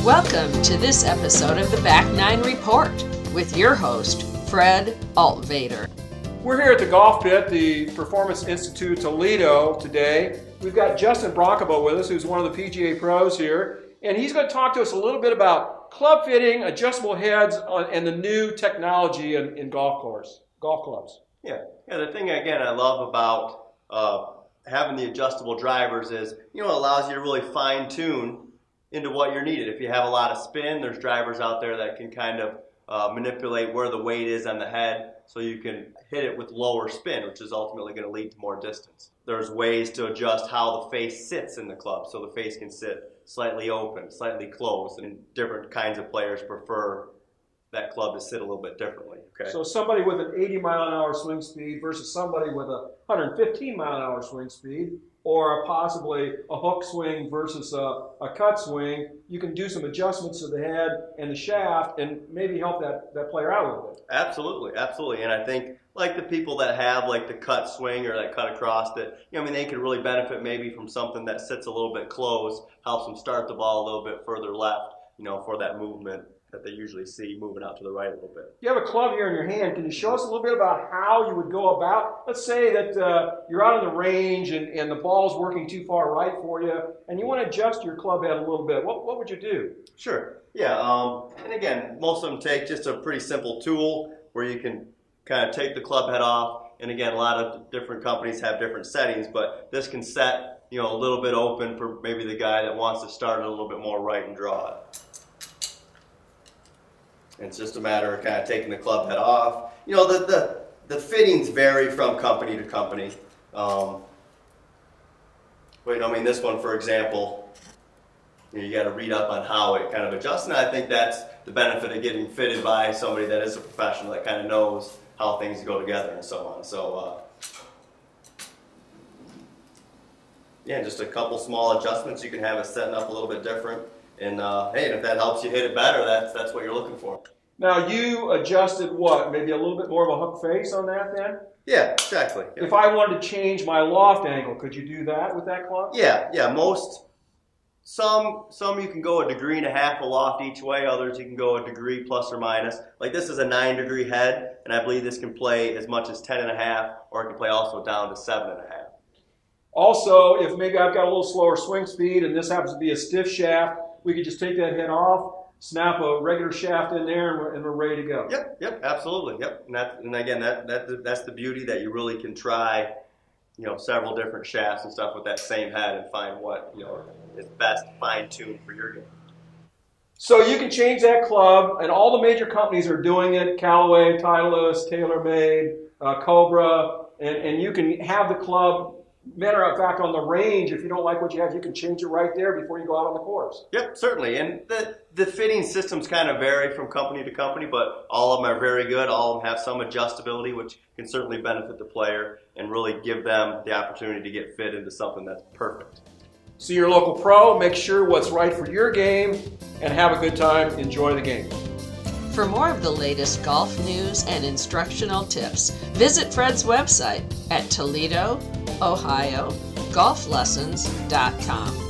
Welcome to this episode of the Back Nine Report with your host, Fred Altvater. We're here at the Golf Pit, the Performance Institute Toledo today. We've got Justin Broncabo with us, who's one of the PGA pros here, and he's going to talk to us a little bit about club fitting, adjustable heads, and the new technology in golf clubs. Yeah, the thing again I love about having the adjustable drivers is, it allows you to really fine tune into what you're needed. If you have a lot of spin, there's drivers out there that can kind of manipulate where the weight is on the head so you can hit it with lower spin, which is ultimately going to lead to more distance. There's ways to adjust how the face sits in the club, so the face can sit slightly open, slightly closed, and different kinds of players prefer that club to sit a little bit differently. Okay. So somebody with an 80-mile-an-hour swing speed versus somebody with a 115-mile-an-hour swing speed, or possibly a hook swing versus a cut swing, you can do some adjustments to the head and the shaft and maybe help that player out a little bit. Absolutely. And I think like the people that have like the cut swing or that cut across that, they could really benefit maybe from something that sits a little bit close, helps them start the ball a little bit further left, for that movement that they usually see moving out to the right a little bit. You have a club here in your hand. Can you show us a little bit about how you would go about, let's say that you're out on the range and the ball's working too far right for you, and you want to adjust your club head a little bit. What would you do? Sure. Yeah. And again, most of them take just a pretty simple tool where you can kind of take the club head off. And again, a lot of different companies have different settings, but this can set, a little bit open for maybe the guy that wants to start it a little bit more right and draw it. It's just a matter of kind of taking the club head off. The fittings vary from company to company. This one, for example, you got to read up on how it kind of adjusts, and I think that's the benefit of getting fitted by somebody that is a professional that kind of knows how things go together and so on. So, just a couple small adjustments you can have it setting up a little bit different. And hey, if that helps you hit it better, that's what you're looking for. Now you adjusted what? Maybe a little bit more of a hook face on that then? Yeah, exactly. Yeah. If I wanted to change my loft angle, could you do that with that club? Yeah. Some you can go 1.5 degrees aloft each way. Others you can go 1 degree plus or minus. Like this is a 9-degree head, and I believe this can play as much as 10.5, or it can play also down to 7.5. Also, if maybe I've got a little slower swing speed and this happens to be a stiff shaft, we could just take that head off, snap a regular shaft in there, and we're ready to go. Yep, absolutely, yep. And again, that's the beauty that you really can try, several different shafts and stuff with that same head and find what is best fine-tuned for your game. So you can change that club, and all the major companies are doing it: Callaway, Titleist, TaylorMade, Cobra, and you can have the club. Matter of fact, on the range, if you don't like what you have, you can change it right there before you go out on the course. Yep, certainly. And the fitting systems kind of vary from company to company, but all of them are very good. All of them have some adjustability, which can certainly benefit the player and really give them the opportunity to get fit into something that's perfect. See your local pro, make sure what's right for your game, and have a good time. Enjoy the game. For more of the latest golf news and instructional tips, visit Fred's website at ToledoOhioGolfLessons.com.